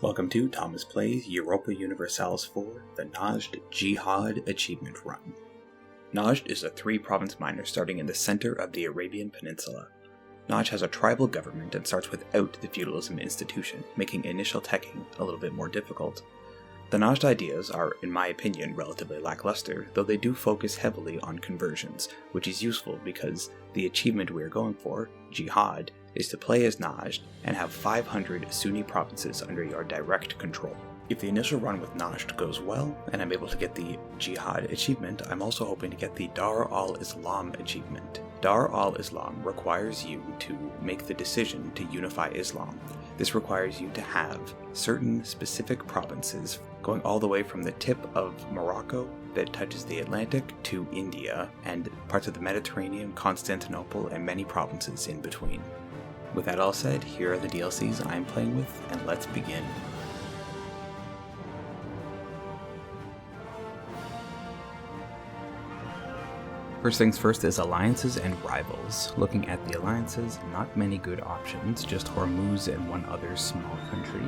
Welcome to Thomas Plays Europa Universalis 4, the Najd Jihad Achievement Run. Najd is a 3-province minor starting in the center of the Arabian Peninsula. Najd has a tribal government and starts without the feudalism institution, making initial teching a little bit more difficult. The Najd ideas are, in my opinion, relatively lackluster, though they do focus heavily on conversions, which is useful because the achievement we are going for, Jihad, is to play as Najd and have 500 Sunni provinces under your direct control. If the initial run with Najd goes well, and I'm able to get the Jihad achievement, I'm also hoping to get the Dar al-Islam achievement. Dar al-Islam requires you to make the decision to unify Islam. This requires you to have certain specific provinces going all the way from the tip of Morocco that touches the Atlantic to India, and parts of the Mediterranean, Constantinople, and many provinces in between. With that all said, here are the DLCs I'm playing with, and let's begin. First things first is alliances and rivals. Looking at the alliances, not many good options, just Hormuz and one other small country.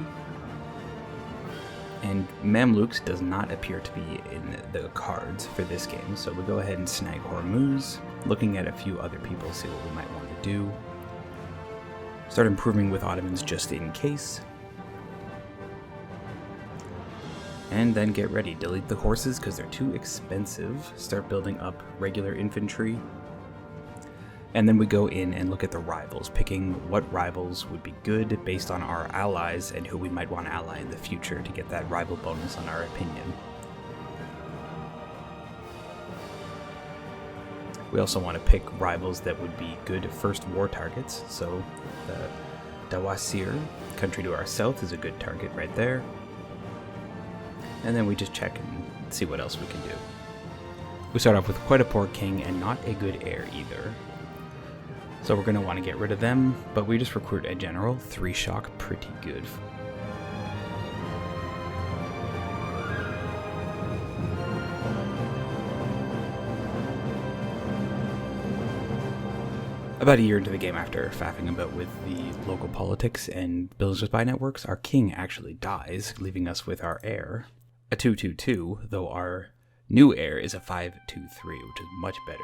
And Mamluks does not appear to be in the cards for this game, so we'll go ahead and snag Hormuz, looking at a few other people, see what we might want to do. Start improving with Ottomans just in case. And then get ready. Delete the horses because they're too expensive. Start building up regular infantry. And then we go in and look at the rivals, picking what rivals would be good based on our allies and who we might want to ally in the future to get that rival bonus on our opinion. We also want to pick rivals that would be good first war targets, so the Dawasir, country to our south, is a good target right there. And then we just check and see what else we can do. We start off with quite a poor king and not a good heir either. So we're going to want to get rid of them, but we just recruit a general. 3 shock, pretty good. About a year into the game, after faffing about with the local politics and buildings with spy networks, our king actually dies, leaving us with our heir, a 2-2-2, though our new heir is a 5-2-3, which is much better.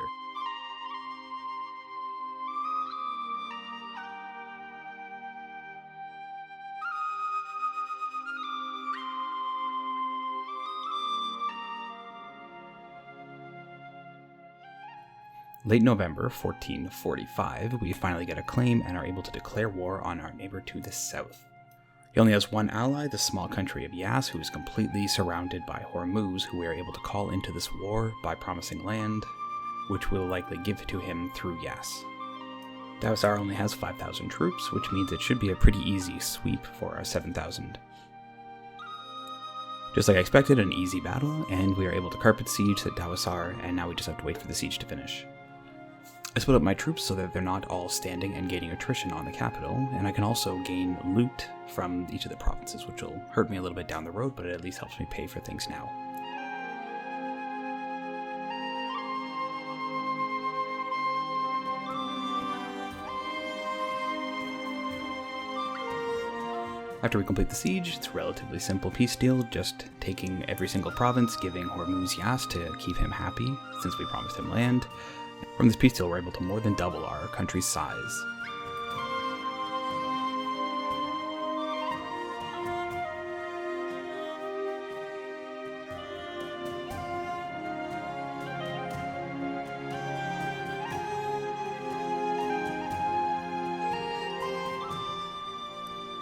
Late November 1445, we finally get a claim and are able to declare war on our neighbor to the south. He only has one ally, the small country of Yas, who is completely surrounded by Hormuz, who we are able to call into this war by promising land, which we'll likely give to him through Yas. Dawsar only has 5,000 troops, which means it should be a pretty easy sweep for our 7,000. Just like I expected, an easy battle, and we are able to carpet siege the Dawsar, and now we just have to wait for the siege to finish. I split up my troops so that they're not all standing and gaining attrition on the capital, and I can also gain loot from each of the provinces, which will hurt me a little bit down the road, but it at least helps me pay for things now. After we complete the siege, it's a relatively simple peace deal, just taking every single province, giving Hormuz Yas to keep him happy, since we promised him land. From this peace deal, we're able to more than double our country's size.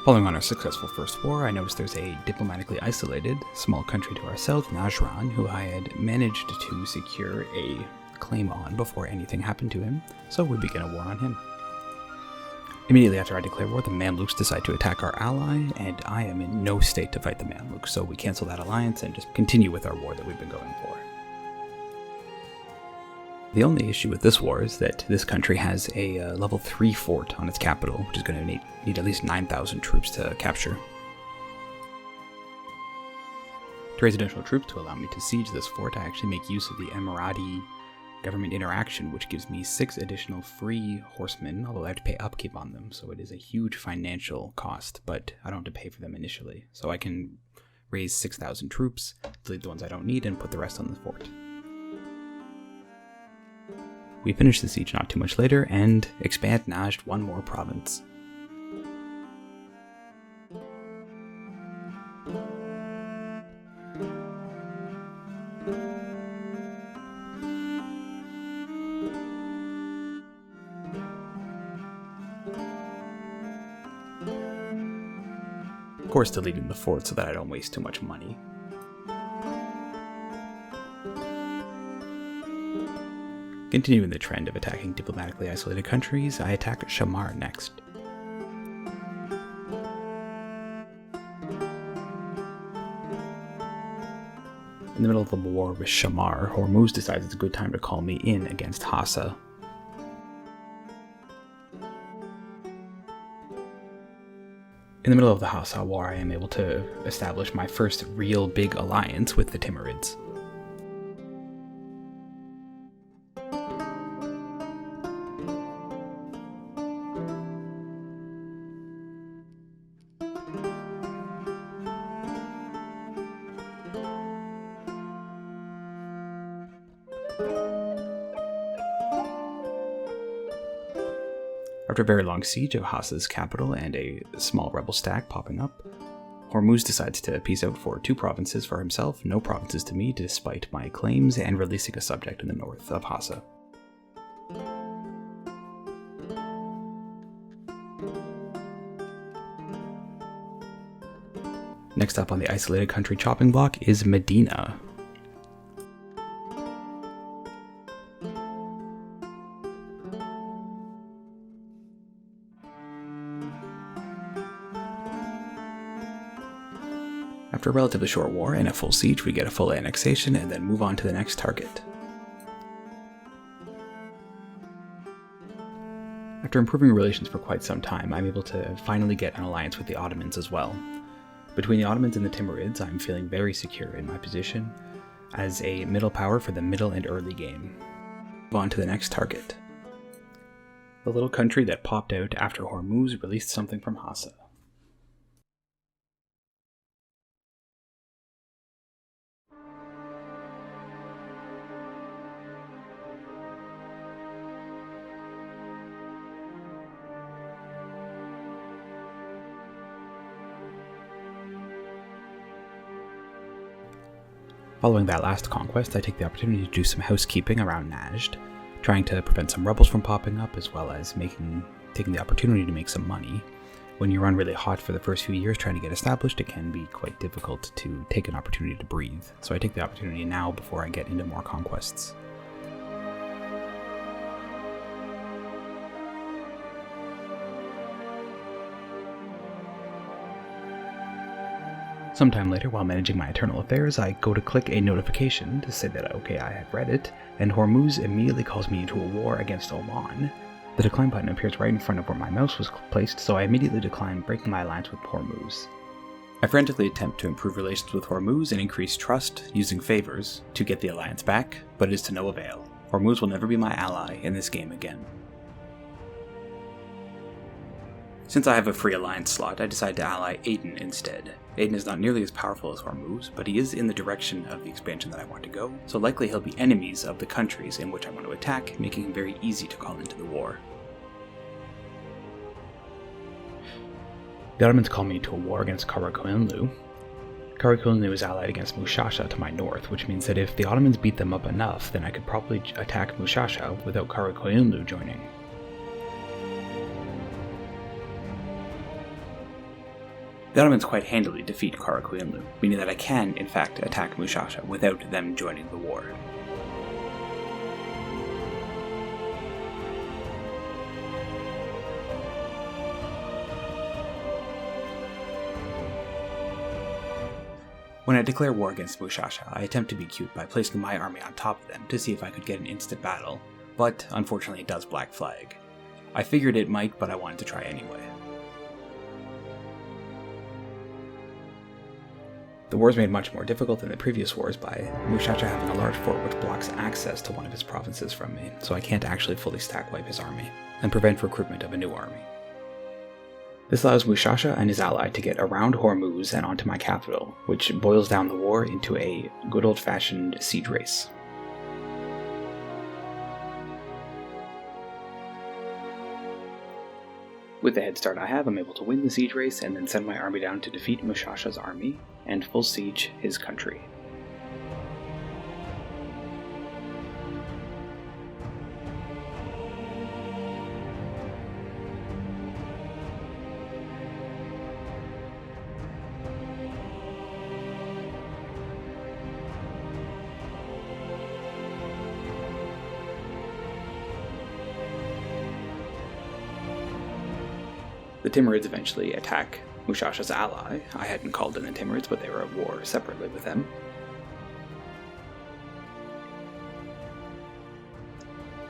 Following on our successful first war, I noticed there's a diplomatically isolated small country to our south, Najran, who I had managed to secure a claim on before anything happened to him, so we begin a war on him. Immediately after I declare war, the Mamluks decide to attack our ally, and I am in no state to fight the Mamluks, so we cancel that alliance and just continue with our war that we've been going for. The only issue with this war is that this country has a level 3 fort on its capital, which is going to need at least 9,000 troops to capture. To raise additional troops to allow me to siege this fort, I actually make use of the Emirati government interaction, which gives me 6 additional free horsemen, although I have to pay upkeep on them, so it is a huge financial cost, but I don't have to pay for them initially. So I can raise 6,000 troops, delete the ones I don't need, and put the rest on the fort. We finish the siege not too much later, and expand Najd one more province. Of course, deleting the fort so that I don't waste too much money. Continuing the trend of attacking diplomatically isolated countries, I attack Shamar next. In the middle of the war with Shamar, Hormuz decides it's a good time to call me in against Hassa. In the middle of the Hassa War, I am able to establish my first real big alliance with the Timurids. After a very long siege of Hassa's capital and a small rebel stack popping up, Hormuz decides to peace out for 2 provinces for himself, no provinces to me despite my claims, and releasing a subject in the north of Hassa. Next up on the isolated country chopping block is Medina. After a relatively short war and a full siege, we get a full annexation and then move on to the next target. After improving relations for quite some time, I'm able to finally get an alliance with the Ottomans as well. Between the Ottomans and the Timurids, I'm feeling very secure in my position as a middle power for the middle and early game. Move on to the next target. The little country that popped out after Hormuz released something from Hassa. Following that last conquest, I take the opportunity to do some housekeeping around Najd, trying to prevent some rebels from popping up, as well as taking the opportunity to make some money. When you run really hot for the first few years trying to get established, it can be quite difficult to take an opportunity to breathe. So I take the opportunity now before I get into more conquests. Sometime later, while managing my internal affairs, I go to click a notification to say that, okay, I have read it, and Hormuz immediately calls me into a war against Oman. The decline button appears right in front of where my mouse was placed, so I immediately decline, breaking my alliance with Hormuz. I frantically attempt to improve relations with Hormuz and increase trust, using favors, to get the alliance back, but it is to no avail. Hormuz will never be my ally in this game again. Since I have a free alliance slot, I decide to ally Aden instead. Aden is not nearly as powerful as Hormuz, but he is in the direction of the expansion that I want to go, so likely he'll be enemies of the countries in which I want to attack, making him very easy to call into the war. The Ottomans call me into a war against Karakoyunlu. Karakoyunlu is allied against Mushasha to my north, which means that if the Ottomans beat them up enough, then I could probably attack Mushasha without Karakoyunlu joining. The Ottomans quite handily defeat Karakoyunlu, meaning that I can, in fact, attack Mushasha without them joining the war. When I declare war against Mushasha, I attempt to be cute by placing my army on top of them to see if I could get an instant battle, but unfortunately it does black flag. I figured it might, but I wanted to try anyway. The war is made much more difficult than the previous wars by Mushasha having a large fort which blocks access to one of his provinces from me, so I can't actually fully stack wipe his army, and prevent recruitment of a new army. This allows Mushasha and his ally to get around Hormuz and onto my capital, which boils down the war into a good old-fashioned siege race. With the head start I have, I'm able to win the siege race and then send my army down to defeat Mushasha's army and full siege his country. The Timurids eventually attack Mushasha's ally. I hadn't called in the Timurids, but they were at war separately with them.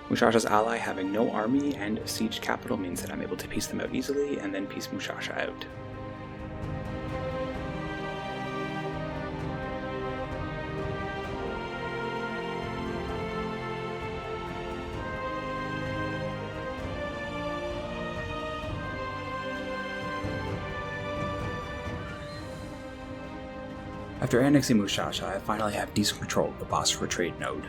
Mushasha's ally having no army and a sieged capital means that I'm able to piece them out easily, and then piece Mushasha out. After annexing Mushasha, I finally have decent control of the Basra trade node.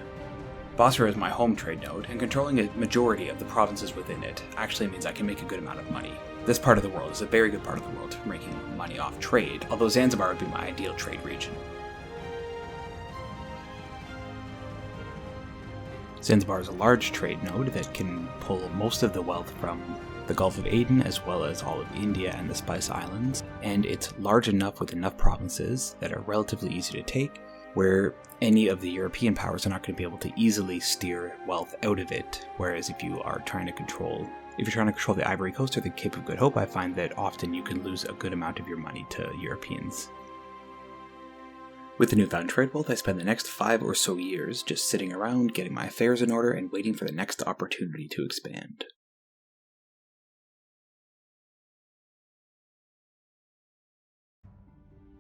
Basra is my home trade node, and controlling a majority of the provinces within it actually means I can make a good amount of money. This part of the world is a very good part of the world for making money off trade, although Zanzibar would be my ideal trade region. Zanzibar is a large trade node that can pull most of the wealth from the Gulf of Aden as well as all of India and the Spice Islands, and it's large enough with enough provinces that are relatively easy to take, where any of the European powers are not going to be able to easily steer wealth out of it, whereas if you're trying to control the Ivory Coast or the Cape of Good Hope, I find that often you can lose a good amount of your money to Europeans. With the newfound trade wealth, I spend the next 5 or so years just sitting around, getting my affairs in order, and waiting for the next opportunity to expand.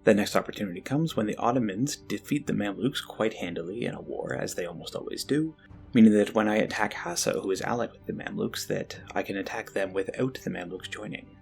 The next opportunity comes when the Ottomans defeat the Mamluks quite handily in a war, as they almost always do, meaning that when I attack Hassa, who is allied with the Mamluks, that I can attack them without the Mamluks joining.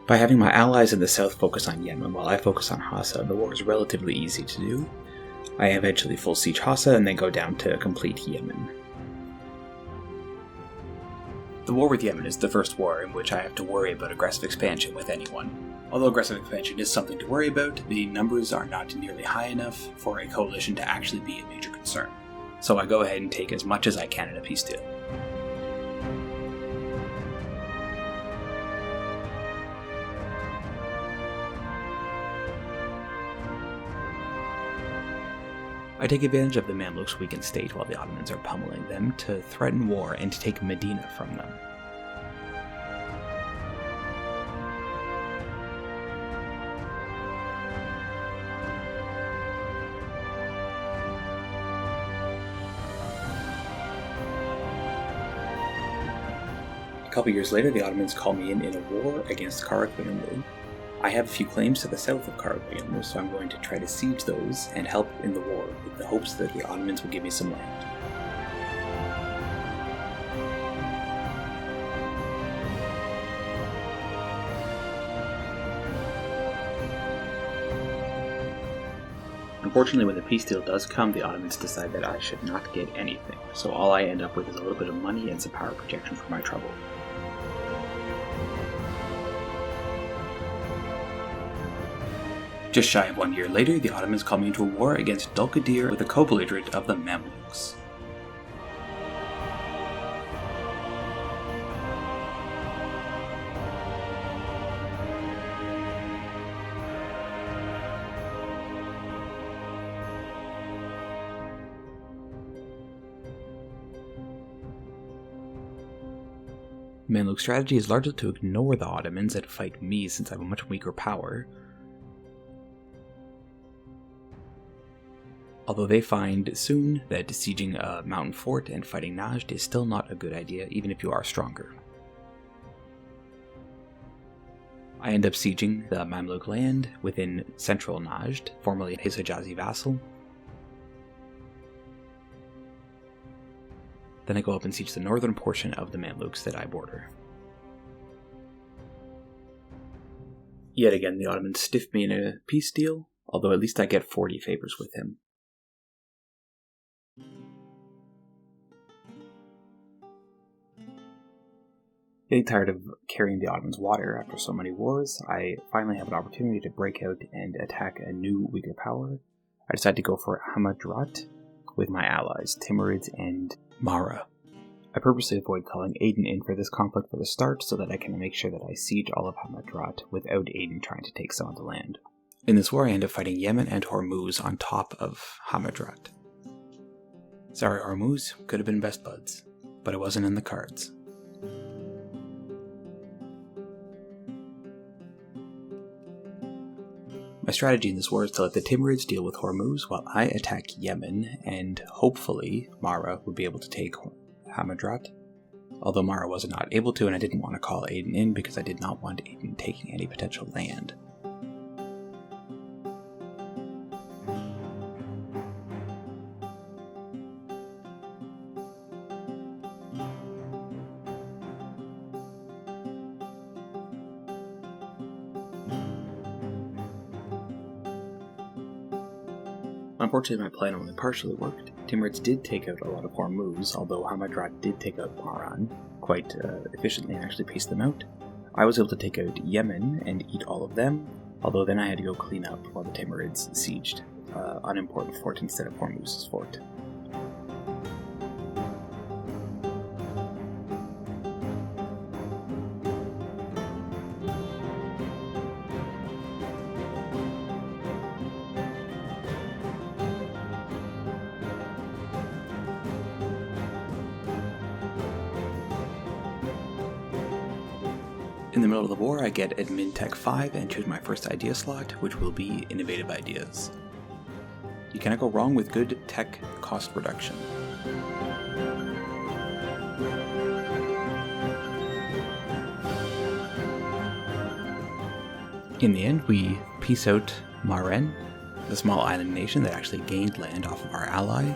By having my allies in the south focus on Yemen while I focus on Hassa, the war is relatively easy to do. I eventually full siege Hassa and then go down to complete Yemen. The war with Yemen is the first war in which I have to worry about aggressive expansion with anyone. Although aggressive expansion is something to worry about, the numbers are not nearly high enough for a coalition to actually be a major concern. So I go ahead and take as much as I can in a peace deal. I take advantage of the Mamluks' weakened state while the Ottomans are pummeling them to threaten war and to take Medina from them. A couple years later, the Ottomans call me in a war against Karakoyunlu. I have a few claims to the south of Karakoyunlu, so I'm going to try to siege those and help in the war with the hopes that the Ottomans will give me some land. Unfortunately, when the peace deal does come, the Ottomans decide that I should not get anything, so all I end up with is a little bit of money and some power protection for my trouble. Just shy of 1 year later, the Ottomans call me into a war against Dulkadir with a co-belligerent of the Mamluks. Mamluk strategy is largely to ignore the Ottomans and fight me since I have a much weaker power. Although they find soon that besieging a mountain fort and fighting Najd is still not a good idea, even if you are stronger. I end up sieging the Mamluk land within central Najd, formerly his Hijazi vassal. Then I go up and siege the northern portion of the Mamluks that I border. Yet again, the Ottomans stiff me in a peace deal, although at least I get 40 favors with him. Getting tired of carrying the Ottomans' water after so many wars, I finally have an opportunity to break out and attack a new, weaker power. I decide to go for Hamadrat with my allies, Timurids and Mara. I purposely avoid calling Aden in for this conflict for the start so that I can make sure that I siege all of Hamadrat without Aden trying to take some of the land. In this war I end up fighting Yemen and Hormuz on top of Hamadrat. Sorry Hormuz, could have been best buds, but it wasn't in the cards. My strategy in this war is to let the Timurids deal with Hormuz while I attack Yemen, and hopefully Mara would be able to take Hamadrat. Although Mara was not able to, and I didn't want to call Aden in because I did not want Aden taking any potential land. Unfortunately, my plan only partially worked. Timurids did take out a lot of Hormuz, although Hamadrat did take out Maran quite efficiently and actually pieced them out. I was able to take out Yemen and eat all of them, although then I had to go clean up while the Timurids sieged an important fort instead of Hormuz's fort. In the middle of the war, I get Admin Tech 5 and choose my first idea slot, which will be Innovative Ideas. You cannot go wrong with good tech cost reduction. In the end, we peace out Maren, the small island nation that actually gained land off of our ally.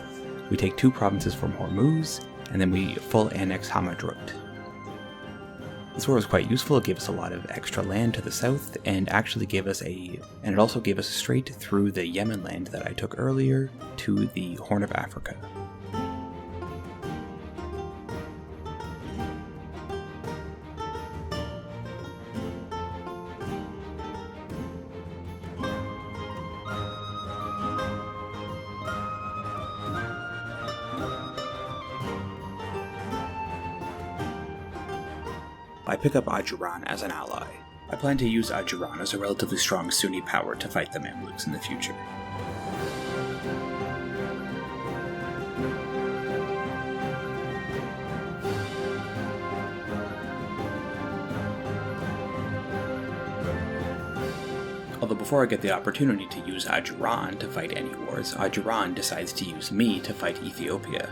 We take 2 provinces from Hormuz, and then we full annex Hamadrat. This war was quite useful. It gave us a lot of extra land to the south, and actually gave us it also gave us straight through the Yemen land that I took earlier to the Horn of Africa. I pick up Ajuran as an ally. I plan to use Ajuran as a relatively strong Sunni power to fight the Mamluks in the future. Although before I get the opportunity to use Ajuran to fight any wars, Ajuran decides to use me to fight Ethiopia.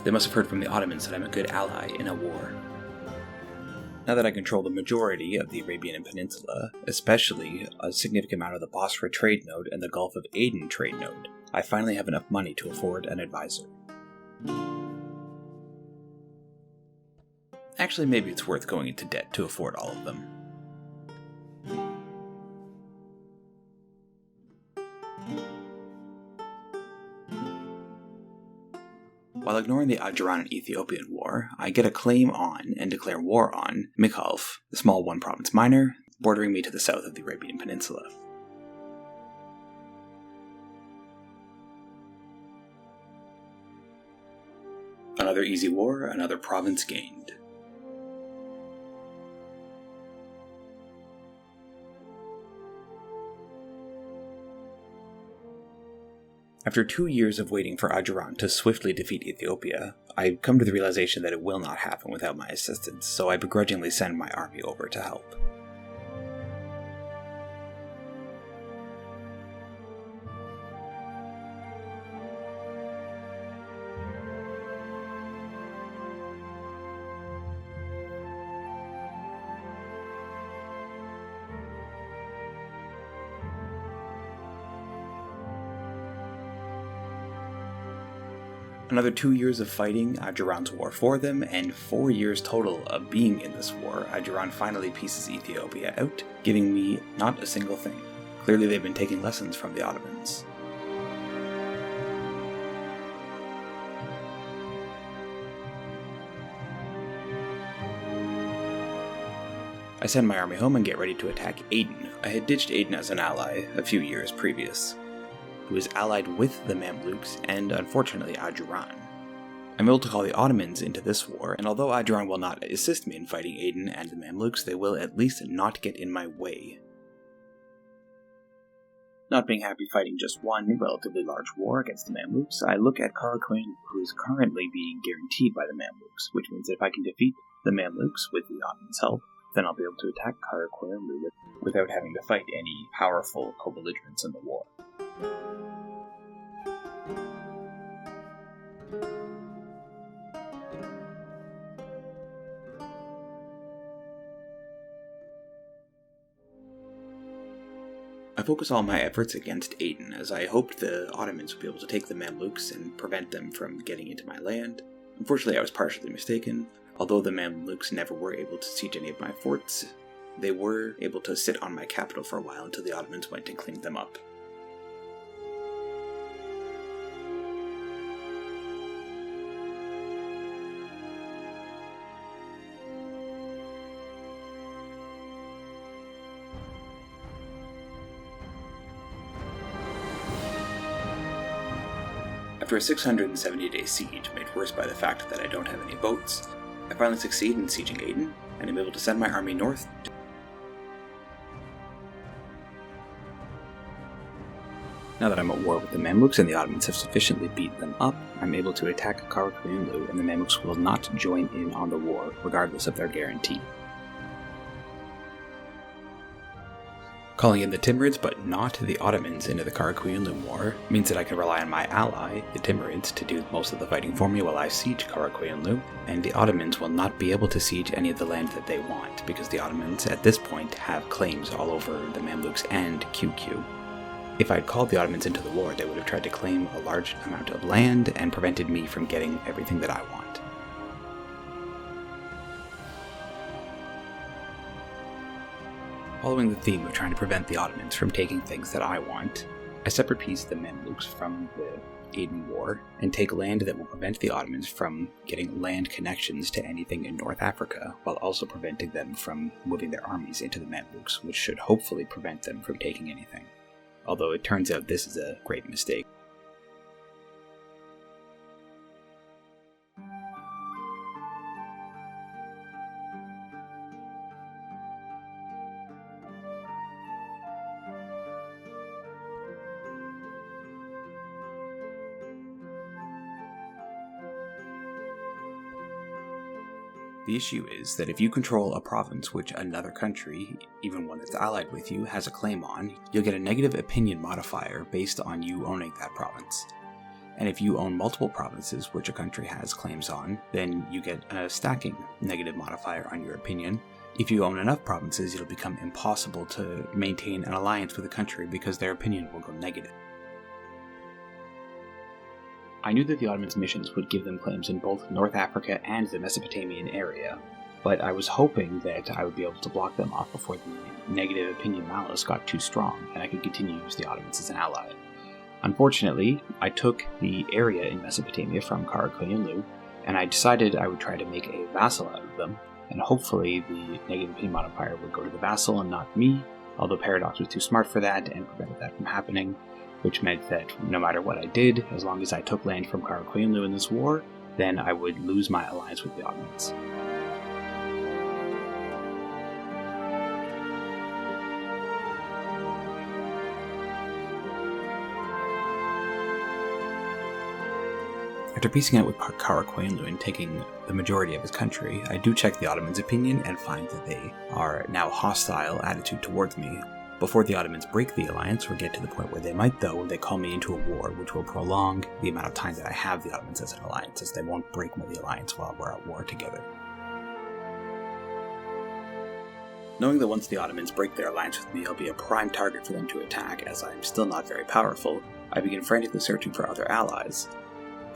They must have heard from the Ottomans that I'm a good ally in a war. Now that I control the majority of the Arabian Peninsula, especially a significant amount of the Basra trade node and the Gulf of Aden trade node, I finally have enough money to afford an advisor. Actually, maybe it's worth going into debt to afford all of them. While ignoring the Ajuran and Ethiopian war, I get a claim on and declare war on Mikhalf, the small one-province minor, bordering me to the south of the Arabian Peninsula. Another easy war, another province gained. After 2 years of waiting for Ajuran to swiftly defeat Ethiopia, I come to the realization that it will not happen without my assistance, so I begrudgingly send my army over to help. Another 2 years of fighting Ajuran's war for them, and 4 years total of being in this war, Ajuran finally pieces Ethiopia out, giving me not a single thing. Clearly they've been taking lessons from the Ottomans. I send my army home and get ready to attack Aden. I had ditched Aden as an ally a few years previous. Who is allied with the Mamluks and, unfortunately, Ajuran. I'm able to call the Ottomans into this war, and although Ajuran will not assist me in fighting Aden and the Mamluks, they will at least not get in my way. Not being happy fighting just one relatively large war against the Mamluks, I look at Karakorum, who is currently being guaranteed by the Mamluks, which means that if I can defeat the Mamluks with the Ottomans' help, then I'll be able to attack Karakorum without having to fight any powerful co-belligerents in the war. I focus all my efforts against Aden, as I hoped the Ottomans would be able to take the Mamluks and prevent them from getting into my land. Unfortunately, I was partially mistaken. Although the Mamluks never were able to siege any of my forts, they were able to sit on my capital for a while until the Ottomans went and cleaned them up. After a 670-day siege, made worse by the fact that I don't have any boats, I finally succeed in sieging Aden, and am able to send my army north. Now that I'm at war with the Mamluks and the Ottomans have sufficiently beaten them up, I'm able to attack Karakorum, and the Mamluks will not join in on the war, regardless of their guarantee. Calling in the Timurids, but not the Ottomans, into the Karakorum War means that I can rely on my ally, the Timurids, to do most of the fighting for me while I siege Karakorum, and the Ottomans will not be able to siege any of the land that they want, because the Ottomans, at this point, have claims all over the Mamluks and QQ. If I'd called the Ottomans into the war, they would have tried to claim a large amount of land and prevented me from getting everything that I want. Following the theme of trying to prevent the Ottomans from taking things that I want, I separate piece the Mamluks from the Aden War and take land that will prevent the Ottomans from getting land connections to anything in North Africa, while also preventing them from moving their armies into the Mamluks, which should hopefully prevent them from taking anything. Although it turns out this is a great mistake. The issue is that if you control a province which another country, even one that's allied with you, has a claim on, you'll get a negative opinion modifier based on you owning that province. And if you own multiple provinces which a country has claims on, then you get a stacking negative modifier on your opinion. If you own enough provinces, it'll become impossible to maintain an alliance with a country because their opinion will go negative. I knew that the Ottomans' missions would give them claims in both North Africa and the Mesopotamian area, but I was hoping that I would be able to block them off before the negative opinion malice got too strong, and I could continue to use the Ottomans as an ally. Unfortunately, I took the area in Mesopotamia from Karakorum, and I decided I would try to make a vassal out of them, and hopefully the negative opinion modifier would go to the vassal and not me, although Paradox was too smart for that and prevented that from happening, which meant that no matter what I did, as long as I took land from Karakorum in this war, then I would lose my alliance with the Ottomans. After peacing out with Karakoyunlu and taking the majority of his country, I do check the Ottomans' opinion and find that they are now hostile attitude towards me. Before the Ottomans break the alliance, or get to the point where they might though, they call me into a war, which will prolong the amount of time that I have the Ottomans as an alliance, as they won't break the alliance while we're at war together. Knowing that once the Ottomans break their alliance with me, I'll be a prime target for them to attack, as I am still not very powerful, I begin frantically searching for other allies.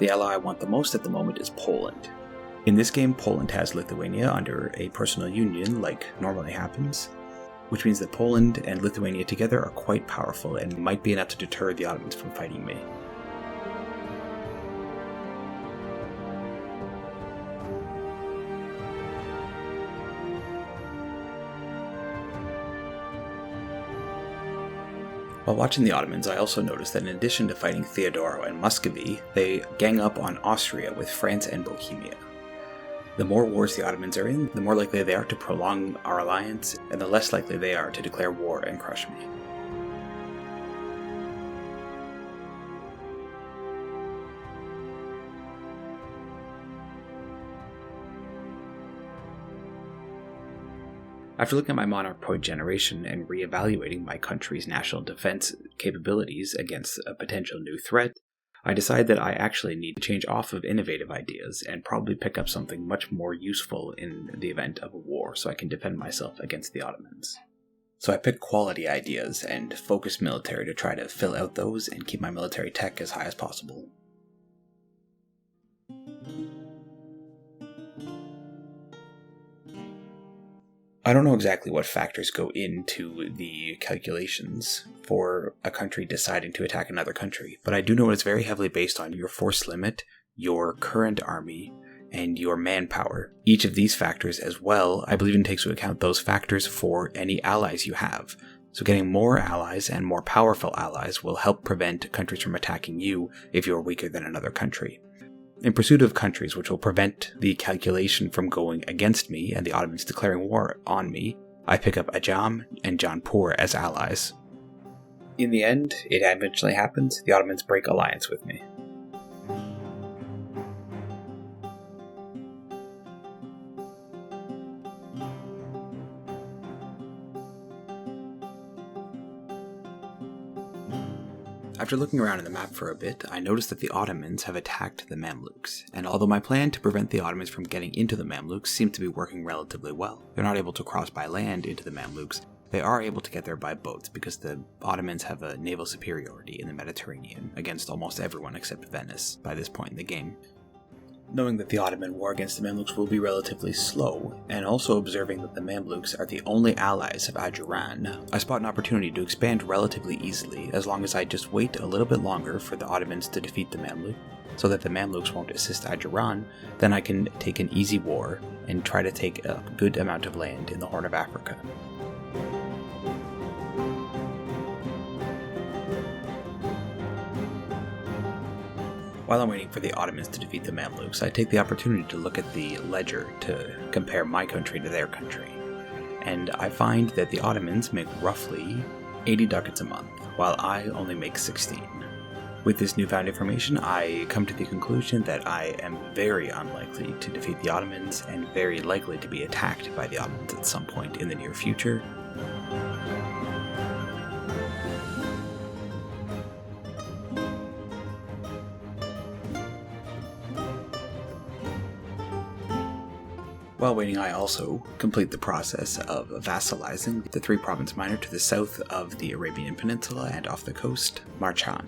The ally I want the most at the moment is Poland. In this game, Poland has Lithuania under a personal union, like normally happens, which means that Poland and Lithuania together are quite powerful and might be enough to deter the Ottomans from fighting me. While watching the Ottomans, I also noticed that in addition to fighting Theodoro and Muscovy, they gang up on Austria with France and Bohemia. The more wars the Ottomans are in, the more likely they are to prolong our alliance, and the less likely they are to declare war and crush me. After looking at my monarch point generation and re-evaluating my country's national defense capabilities against a potential new threat, I decide that I actually need to change off of innovative ideas and probably pick up something much more useful in the event of a war so I can defend myself against the Ottomans. So I pick quality ideas and focus military to try to fill out those and keep my military tech as high as possible. I don't know exactly what factors go into the calculations for a country deciding to attack another country, but I do know it's very heavily based on your force limit, your current army, and your manpower. Each of these factors as well, I believe, takes into account those factors for any allies you have. So getting more allies and more powerful allies will help prevent countries from attacking you if you're weaker than another country. In pursuit of countries which will prevent the calculation from going against me and the Ottomans declaring war on me, I pick up Ajam and Jaunpur as allies. In the end, it eventually happens, the Ottomans break alliance with me. After looking around in the map for a bit, I noticed that the Ottomans have attacked the Mamluks, and although my plan to prevent the Ottomans from getting into the Mamluks seemed to be working relatively well, they're not able to cross by land into the Mamluks, they are able to get there by boats because the Ottomans have a naval superiority in the Mediterranean against almost everyone except Venice by this point in the game. Knowing that the Ottoman war against the Mamluks will be relatively slow, and also observing that the Mamluks are the only allies of Ajuran, I spot an opportunity to expand relatively easily as long as I just wait a little bit longer for the Ottomans to defeat the Mamluk, so that the Mamluks won't assist Ajuran. Then I can take an easy war and try to take a good amount of land in the Horn of Africa. While I'm waiting for the Ottomans to defeat the Mamluks, I take the opportunity to look at the ledger to compare my country to their country. And I find that the Ottomans make roughly 80 ducats a month, while I only make 16. With this newfound information, I come to the conclusion that I am very unlikely to defeat the Ottomans and very likely to be attacked by the Ottomans at some point in the near future. While waiting, I also complete the process of vassalizing the three province minor to the south of the Arabian Peninsula and off the coast, Marchan.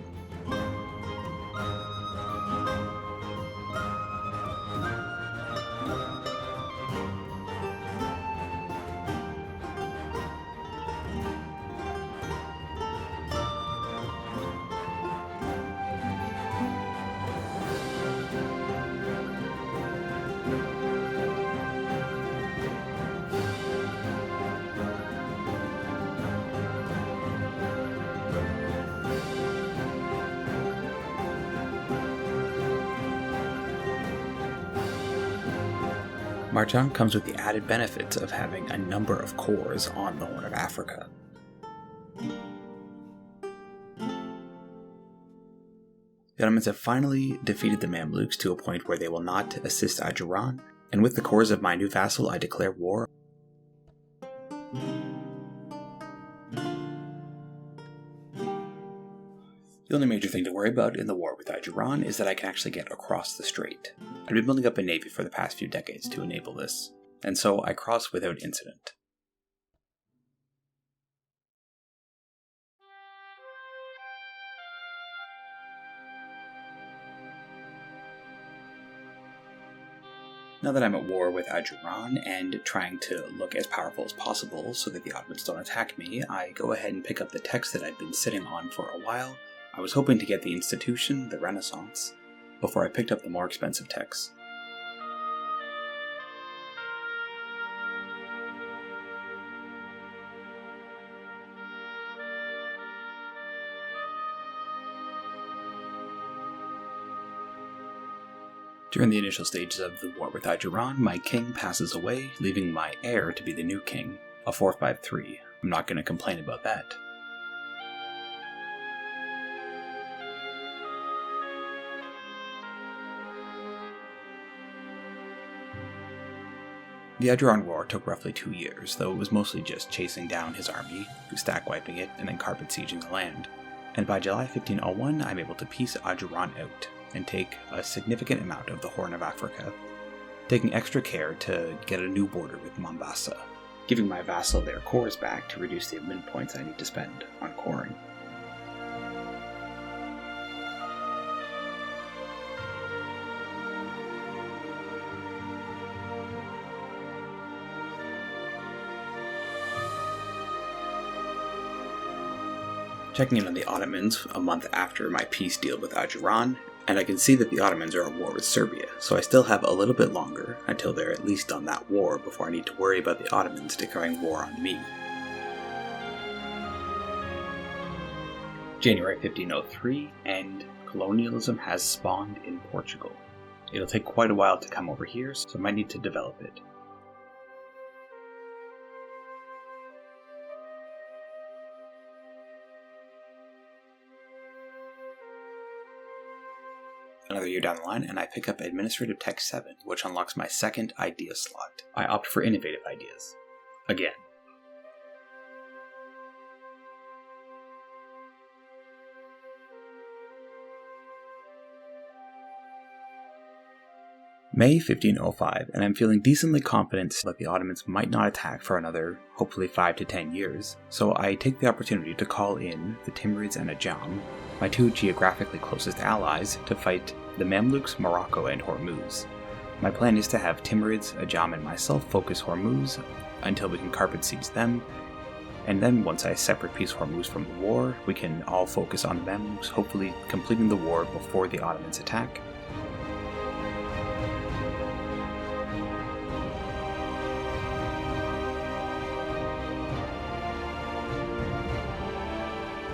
Marchan comes with the added benefits of having a number of cores on the Horn of Africa. The The Ottomans have finally defeated the Mamluks to a point where they will not assist Ajuran, and with the cores of my new vassal, I declare war. The only major thing to worry about in the war with Ajuran is that I can actually get across the strait. I've been building up a navy for the past few decades to enable this, and so I cross without incident. Now that I'm at war with Ajuran and trying to look as powerful as possible so that the Ottomans don't attack me, I go ahead and pick up the text that I've been sitting on for a while. I was hoping to get the Institution, the Renaissance, before I picked up the more expensive texts. During the initial stages of the war with Ajuran, my king passes away, leaving my heir to be the new king, a 453. I'm not going to complain about that. The Ajuran War took roughly 2 years, though it was mostly just chasing down his army, stack wiping it, and then carpet sieging the land. And by July 1501, I'm able to piece Ajuran out and take a significant amount of the Horn of Africa, taking extra care to get a new border with Mombasa, giving my vassal their cores back to reduce the admin points I need to spend on coring. Checking in on the Ottomans a month after my peace deal with Ajuran, and I can see that the Ottomans are at war with Serbia, so I still have a little bit longer until they're at least done that war before I need to worry about the Ottomans declaring war on me. January 1503, and colonialism has spawned in Portugal. It'll take quite a while to come over here, so I might need to develop it. Another year down the line, and I pick up Administrative Tech 7, which unlocks my second idea slot. I opt for innovative ideas. Again. May 1505, and I'm feeling decently confident that the Ottomans might not attack for another, hopefully 5 to 10 years, so I take the opportunity to call in the Timurids and Ajam, my two geographically closest allies, to fight the Mamluks, Morocco, and Hormuz. My plan is to have Timurids, Ajam, and myself focus Hormuz until we can carpet siege them, and then once I separate piece Hormuz from the war, we can all focus on the Mamluks, hopefully completing the war before the Ottomans attack.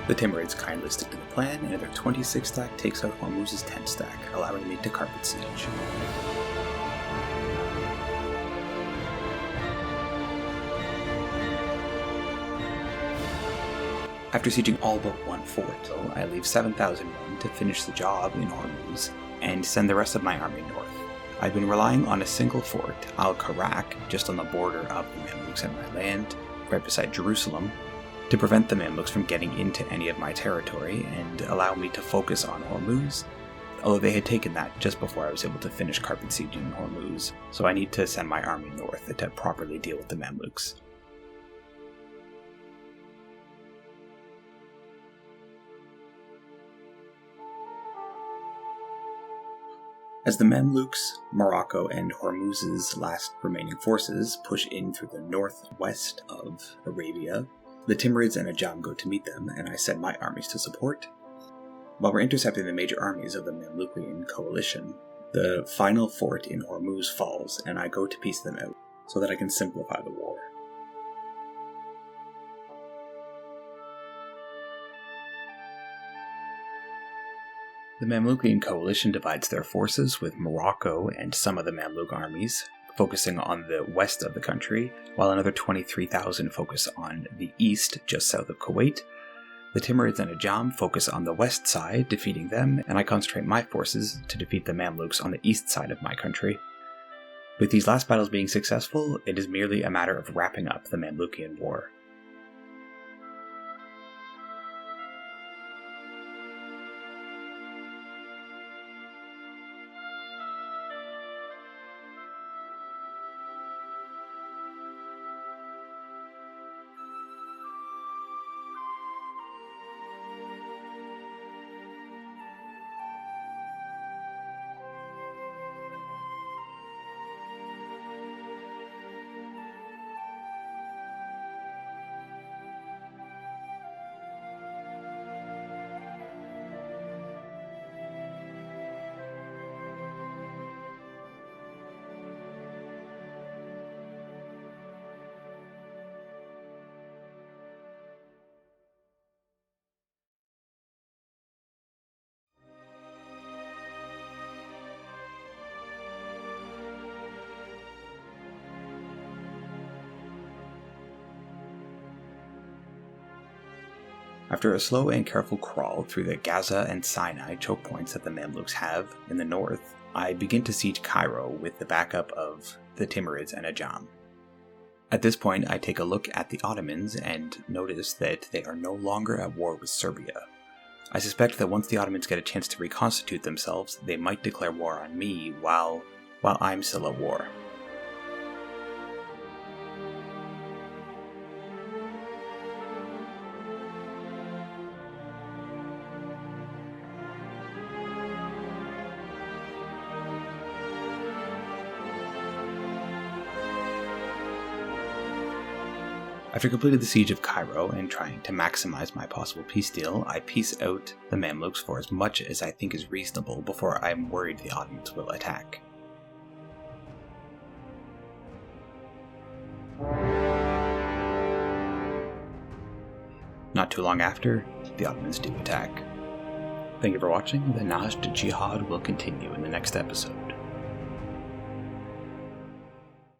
The Timurids kindly stick to the plan, and their 26 stack takes out Hormuz's 10 stack, allowing me to carpet siege. After sieging all but one fort, I leave 7,000 men to finish the job in Hormuz, and send the rest of my army north. I've been relying on a single fort, Al-Karak, just on the border of the Mamluks and my land, right beside Jerusalem, to prevent the Mamluks from getting into any of my territory and allow me to focus on Hormuz, although they had taken that just before I was able to finish carpet sieging Hormuz, so I need to send my army north to properly deal with the Mamluks. As the Mamluks, Morocco, and Hormuz's last remaining forces push in through the northwest of Arabia, the Timurids and Ajam go to meet them, and I send my armies to support. While we're intercepting the major armies of the Mamlukian coalition, the final fort in Hormuz falls, and I go to piece them out, so that I can simplify the war. The Mamlukian coalition divides their forces, with Morocco and some of the Mamluk armies focusing on the west of the country, while another 23,000 focus on the east, just south of Kuwait, The Timurids and Ajam focus on the west side, defeating them, and I concentrate my forces to defeat the Mamluks on the east side of my country. With these last battles being successful, it is merely a matter of wrapping up the Mamlukian War. After a slow and careful crawl through the Gaza and Sinai choke points that the Mamluks have in the north, I begin to siege Cairo with the backup of the Timurids and Ajam. At this point, I take a look at the Ottomans and notice that they are no longer at war with Serbia. I suspect that once the Ottomans get a chance to reconstitute themselves, they might declare war on me while I'm still at war. After completing the siege of Cairo and trying to maximize my possible peace deal, I peace out the Mamluks for as much as I think is reasonable before I'm worried the Ottomans will attack. Not too long after, the Ottomans do attack. Thank you for watching. The Najd Jihad will continue in the next episode.